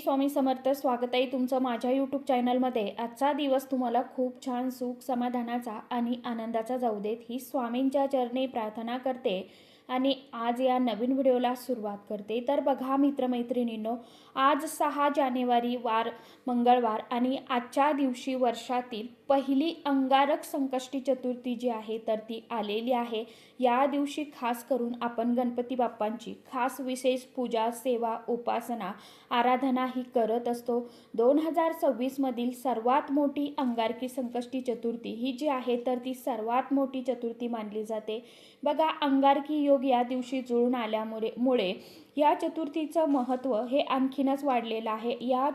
स्वामी समर्थ. स्वागत आहे तुमचं माझ्या यूट्यूब चॅनलमध्ये. आजचा दिवस तुम्हाला खूप छान सुख समाधानाचा आणि आनंदाचा जाऊ देत ही स्वामींच्या चरणी प्रार्थना करते आणि आज या नवीन व्हिडिओला सुरुवात करते. तर बघा मित्रमैत्रिणींनो, आज 6 जानेवारी वार मंगळवार आणि आजच्या दिवशी वर्षातील पहिली अंगारक संकष्टी चतुर्थी जी आहे तर ती आलेली आहे. या दिवशी खास करून आपण गणपती बाप्पांची खास विशेष पूजा, सेवा, उपासना, आराधना ही करत असतो. 2026 मधील सर्वात मोठी अंगारकी संकष्टी चतुर्थी ही जी आहे तर ती सर्वात मोठी चतुर्थी मानली जाते. बघा, अंगारकी योग या दिवशी जुळून आल्यामुळे या चतुर्थीचं महत्त्व हे आणखीनच वाढलेलं आहे. या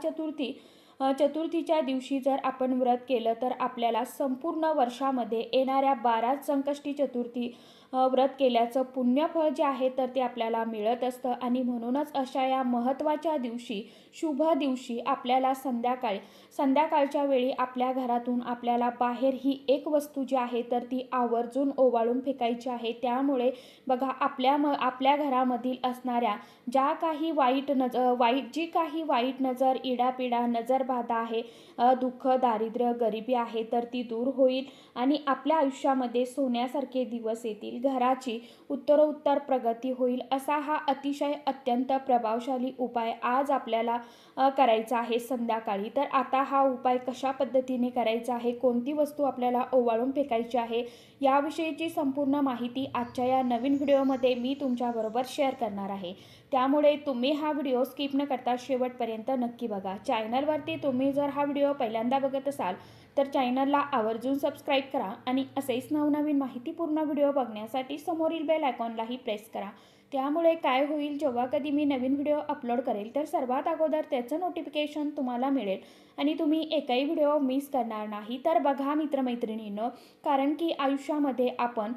चतुर्थीच्या दिवशी जर आपण व्रत केलं तर आपल्याला संपूर्ण वर्षामध्ये येणाऱ्या 12 संकष्टी चतुर्थी व्रत केल्याचं पुण्यफळ जे आहे तर ते आपल्याला मिळत असतं. आणि म्हणूनच अशा या महत्त्वाच्या दिवशी, शुभ दिवशी आपल्याला संध्याकाळच्या वेळी आपल्या घरातून आपल्याला बाहेर ही एक वस्तू जी आहे तर ती आवर्जून ओवाळून फेकायची आहे. त्यामुळे बघा, आपल्या घरामधील असणाऱ्या जी काही वाईट नजर, इडापिडा, नजरबाधा आहे, दुःख, दारिद्र्य, गरिबी आहे तर ती दूर होईल आणि आपल्या आयुष्यामध्ये सोन्यासारखे दिवस येतील. घराची उत्तरोत्तर प्रगती होईल. असा हा अतिशय अत्यंत प्रभावशाली उपाय आज आपल्याला करायचा आहे संध्याकाळी. तर आता हा उपाय कशा पद्धतीने करायचा आहे, कोणती वस्तू आपल्याला ओवाळून फेकायची आहे, याविषयीची संपूर्ण माहिती आजच्या या नवीन व्हिडिओमध्ये मी तुमच्याबरोबर शेअर करणार आहे. त्यामुळे तुम्ही हा व्हिडिओ स्किप न करता शेवटपर्यंत नक्की बघा. चॅनलवरती तुम्ही जर हा व्हिडिओ पहिल्यांदा बघत असाल तर चॅनलला आवर्जून सबस्क्राईब करा आणि असेच नवनवीन माहितीपूर्ण व्हिडिओ बघण्यासाठी समोरील बेल आयकॉनलाही प्रेस करा. त्यामुळे काय होईल, जेव्हा कधी मी नवीन व्हिडिओ अपलोड करेल तर सर्वात अगोदर त्याचं नोटिफिकेशन तुम्हाला मिळेल आणि तुम्ही एकही व्हिडिओ मिस करणार नाही. तर बघा मित्रमैत्रिणींनो, कारण की आयुष्यामध्ये आपण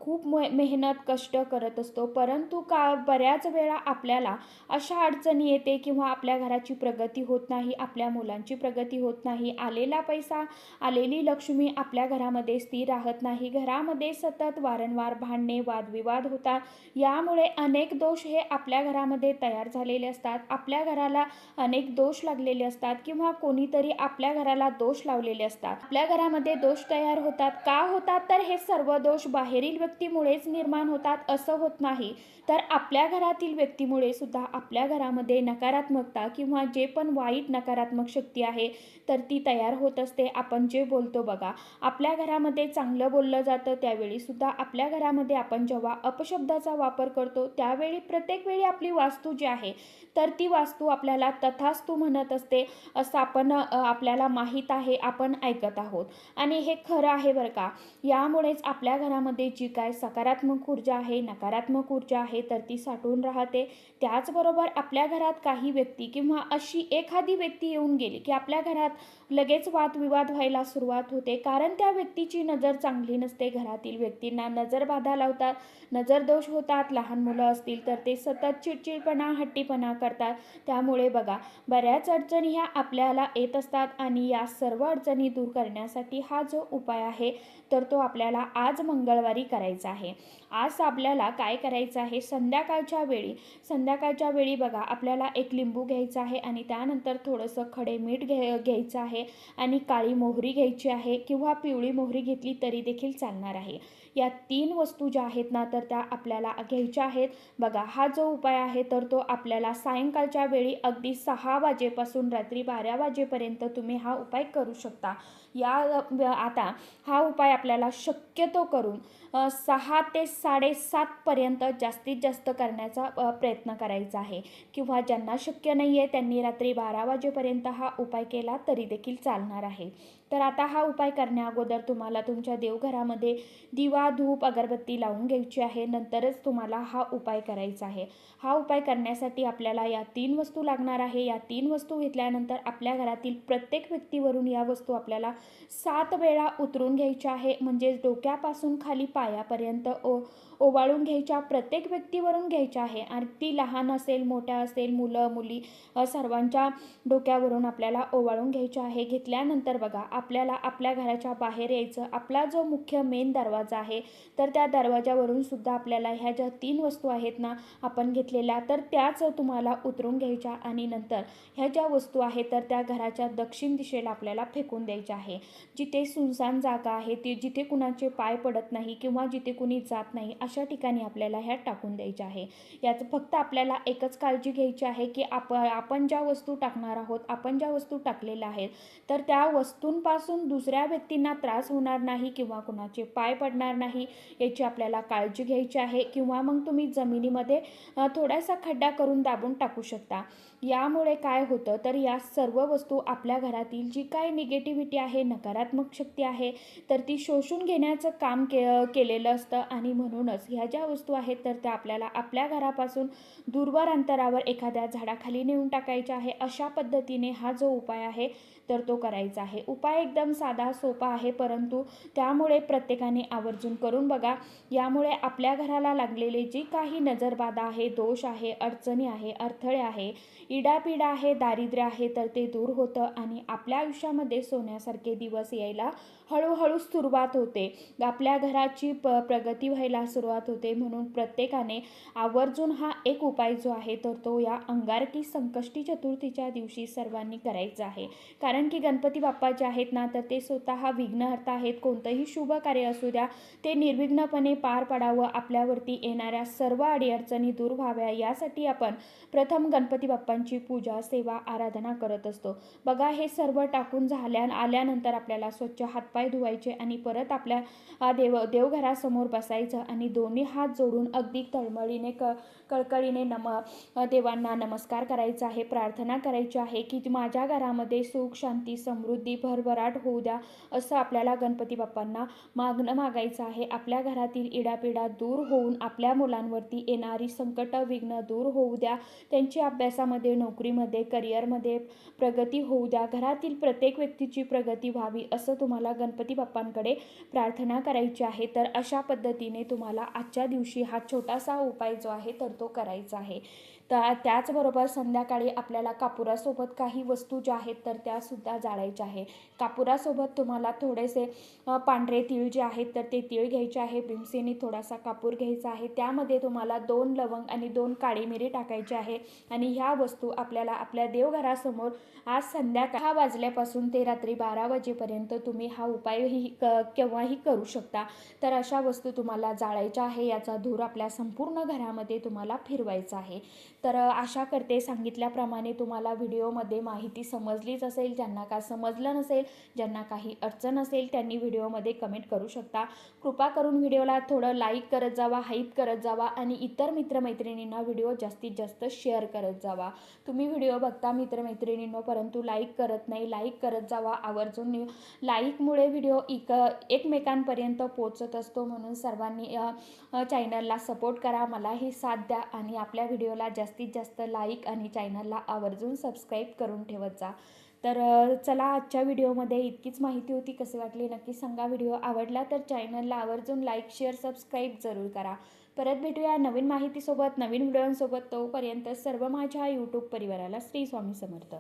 खूप मेहनत, कष्ट करत असतो, परंतु बऱ्याच वेळा आपल्याला अशा अडचणी येते किंवा आपल्या घराची प्रगती होत नाही, आपल्या मुलांची प्रगती होत नाही, आलेला पैसा, आलेली लक्ष्मी आपल्या घरामध्ये स्थिर राहत नाही, घरामध्ये सतत वारंवार भांडणे, वादविवाद होतात. यामुळे अनेक दोष हे आपल्या घरामध्ये तयार झालेले असतात. आपल्या घराला अनेक दोष लागलेले असतात किंवा कोणीतरी आपल्या घराला दोष लावलेले असतात. आपल्या घरामध्ये दोष तयार होतात. का होतात? तर हे सर्व दोष बाहेरील व्यक्तीमुळेच निर्माण होतात असं होत नाही, तर आपल्या घरातील व्यक्तीमुळे सुद्धा आपल्या घरामध्ये नकारात्मकता किंवा जे पण वाईट नकारात्मक शक्ती आहे तर ती तयार होत असते. आपण जे बोलतो बघा, आपल्या घरामध्ये चांगलं बोललं जातं त्यावेळी सुद्धा आपल्या घरामध्ये आपण जेव्हा अपशब्दाचा वापर करतो त्यावेळी प्रत्येक वेळी आपली वास्तू जी आहे तर ती वास्तू आपल्याला तथास्तु म्हणत असते असं आपल्याला माहीत आहे, आपण ऐकत आहोत आणि हे खरं आहे बरं का. यामुळेच आपल्या घरामध्ये जी काय सकारात्मक ऊर्जा आहे, नकारात्मक ऊर्जा आहे तर ती साठून राहते. त्याचबरोबर आपल्या घरात काही व्यक्ती किंवा अशी एखादी व्यक्ती येऊन गेली की आपल्या घरात लगेच वादविवाद व्हायला सुरुवात होते, कारण त्या व्यक्तीची नजर चांगली नसते. घरातील व्यक्तींना नजरबाधा लावतात, नजरदोष होतात. लहान मुलं असतील तर ते सतत चिडचिडपणा, हट्टीपणा करतात. त्यामुळे बघा, बऱ्याच अडचणी ह्या आपल्याला येत असतात आणि या सर्व अडचणी दूर करण्यासाठी हा जो उपाय आहे तर तो आपल्याला आज मंगळवारी करायचा आहे. आज आपल्याला काय करायचं आहे, संध्याकाळच्या वेळी बघा, आपल्याला एक लिंबू घ्यायचा आहे आणि त्यानंतर थोडंसं खडे मीठ घ्यायचं आहे आणि काळी मोहरी घ्यायची आहे किंवा पिवळी मोहरी घेतली तरी देखील चालणार आहे. या 3 वस्तू ज्या आहेत ना तर त्या आपल्याला घ्यायच्या आहेत. बघा, हा जो उपाय आहे तर तो आपल्याला सायंकाळच्या वेळी अगदी 6 वाजेपासून रात्री 12 वाजेपर्यंत तुम्ही हा उपाय करू शकता. आता हा उपाय आपल्याला शक्यतो करून 6 ते 7:30 पर्यंत जास्तीत जास्त करण्याचा प्रयत्न करायचा आहे किंवा ज्यांना शक्य नाही आहे त्यांनी रात्री 12 वाजेपर्यंत हा उपाय केला तरी देखील चालणार आहे. तर आता हा उपाय करण्या अगोदर तुम्हाला तुमच्या देवघरामध्ये दिवा, धूप, अगरबत्ती लावून घ्यायची आहे. नंतरच तुम्हाला हा उपाय करायचा आहे. हा उपाय करण्यासाठी आपल्याला या 3 वस्तू लागणार आहे. या 3 वस्तू घेतल्यानंतर आपल्या घरातील प्रत्येक व्यक्तीवरून या वस्तू आपल्याला 7 वेळा उतरून घ्यायच्या आहे. म्हणजे डोक्यापासून खाली पायापर्यंत ओवाळून घ्यायच्या, प्रत्येक व्यक्तीवरून घ्यायच्या आहे. आणि ती लहान असेल, मोठ्या असेल, मुलं मुली सर्वांच्या डोक्यावरून आपल्याला ओवाळून घ्यायच्या आहे. घेतल्यानंतर बघा, आपल्याला आपल्या घराच्या बाहेर यायचं. आपला जो मुख्य मेन दरवाजा आहे आहे, तर त्या दरवाजावरून सुद्धा आपल्याला ह्या ज्या 3 वस्तू आहेत ना आपण घेतलेल्या, तर त्याच तुम्हाला उतरून घ्यायच्या आणि नंतर ह्या ज्या वस्तू आहेत तर त्या घराच्या दक्षिण दिशेला आपल्याला फेकून द्यायच्या आहे. जिथे सुनसान जागा आहे, ती जिथे कुणाचे पाय पडत नाही किंवा जिथे कुणी जात नाही अशा ठिकाणी आपल्याला ह्या टाकून द्यायच्या आहे. याचं फक्त आपल्याला एकच काळजी घ्यायची आहे की आपण ज्या वस्तू टाकणार आहोत, आपण ज्या वस्तू टाकलेल्या आहेत, तर त्या वस्तूंपासून दुसऱ्या व्यक्तींना त्रास होणार नाही किंवा कुणाचे पाय पडणार नाही याची आपल्याला काळजी घ्यायची आहे. किंवा मग तुम्ही जमिनीमध्ये थोडासा खड्डा करून दाबून टाकू शकता. यामुळे काय होतं, तर या सर्व वस्तू आपल्या घरातील जी काही निगेटिव्हिटी आहे, नकारात्मक शक्ती आहे, तर ती शोषून घेण्याचं काम केलेलं असतं आणि म्हणूनच ह्या ज्या वस्तू आहेत तर त्या आपल्याला आपल्या घरापासून दूरवर अंतरावर एखाद्या झाडाखाली नेऊन टाकायच्या आहे. अशा पद्धतीने हा जो उपाय आहे तर तो करायचा आहे. उपाय एकदम साधा सोपा आहे, परंतु त्यामुळे प्रत्येकाने आवर्जून करून बघा. यामुळे आपल्या घराला लागलेले जी काही नजरबाधा आहे, दोष आहे, अडचणी आहे, अडथळे आहे, इडापिडा आहे, दारिद्र्य आहे, तर ते दूर होतं आणि आपल्या आयुष्यामध्ये सोन्यासारखे दिवस यायला हळूहळू सुरुवात होते. आपल्या घराची प्रगती व्हायला सुरुवात होते. म्हणून प्रत्येकाने आवर्जून हा एक उपाय जो आहे तर तो या अंगारकी संकष्टी चतुर्थीच्या दिवशी सर्वांनी करायचा आहे. कारण की गणपती बाप्पा जे आहेत ना तर ते स्वतः विघ्नहर्ता आहेत. कोणतंही शुभ कार्य असू द्या ते निर्विघ्नपणे पार पडावं, आपल्यावरती येणाऱ्या सर्व अडीअडचणी दूर व्हाव्या, यासाठी आपण प्रथम गणपती बाप्पांची पूजा, सेवा, आराधना करत असतो. बघा, हे सर्व टाकून आल्यानंतर आपल्याला स्वच्छ हातपाय धुवायचे आणि परत आपल्या देवघरासमोर बसायचं आणि दोन्ही हात जोडून अगदी तळमळीने कळकळीने देवांना नमस्कार करायचा आहे, प्रार्थना करायची आहे की माझ्या घरामध्ये सुख, शांती, समृद्धी, भरभराट होऊ द्या, असं आपल्याला गणपती बाप्पांना मागायचं आहे. आपल्या घरातील इडापिडा दूर होऊन आपल्या मुलांवरती येणारी संकट, विघ्न दूर होऊ द्या, त्यांची अभ्यासामध्ये, नोकरीमध्ये, करिअरमध्ये प्रगती होऊ द्या, घरातील प्रत्येक व्यक्तीची प्रगती व्हावी, असं तुम्हाला गणपती बाप्पांकडे प्रार्थना करायची आहे. तर अशा पद्धतीने तुम्हाला आजच्या दिवशी हा छोटासा उपाय जो आहे तर तो करायचा आहे. तर त्याचबरोबर संध्याकाळी आपल्याला कापुरासोबत काही वस्तू ज्या आहेत तर त्यासुद्धा जाळायच्या आहे. कापुरासोबत तुम्हाला थोडेसे पांढरे तीळ जे आहेत तर ते तीळ घ्यायचे आहे, भीमसेनी थोडासा कापूर घ्यायचा आहे, त्यामध्ये तुम्हाला 2 लवंग आणि 2 काळी मिरी टाकायची आहे आणि ह्या वस्तू आपल्याला आपल्या देवघरासमोर आज संध्याकाळी 6 वाजल्यापासून ते रात्री 12 वाजेपर्यंत तुम्ही हा उपायही केव्हाही करू शकता. तर अशा वस्तू तुम्हाला जाळायच्या आहे. याचा धूर आपल्या संपूर्ण घरामध्ये तुम्हाला फिरवायचा आहे. तर आशा करते सांगितल्याप्रमाणे तुम्हाला व्हिडिओमध्ये माहिती समजलीच असेल. ज्यांना का समजलं नसेल, ज्यांना काही अडचण असेल, त्यांनी व्हिडिओमध्ये कमेंट करू शकता. कृपा करून व्हिडिओला थोडं लाईक करत जावा, हाईप करत जावा आणि इतर मित्रमैत्रिणींना व्हिडिओ जास्तीत जास्त शेअर करत जावा. तुम्ही व्हिडिओ बघता मित्रमैत्रिणींनो, परंतु लाईक करत नाही. लाईक करत जावा आवर्जून. लाईकमुळे व्हिडिओ एकमेकांपर्यंत पोहोचत असतो. म्हणून सर्वांनी चॅनलला सपोर्ट करा, मलाही साथ द्या आणि आपल्या व्हिडिओला जास्तीत जास्त लाईक आणि चॅनलला आवर्जून सबस्क्राईब करून ठेवत जा. तर चला, आजच्या व्हिडिओमध्ये इतकीच माहिती होती. कसे वाटले नक्की सांगा. व्हिडिओ आवडला तर चॅनलला आवर्जून लाईक, शेअर, सबस्क्राईब जरूर करा. परत भेटूया नवीन माहितीसोबत, नवीन व्हिडिओंसोबत. तोपर्यंत सर्व माझ्या यूट्यूब परिवाराला श्री स्वामी समर्थ.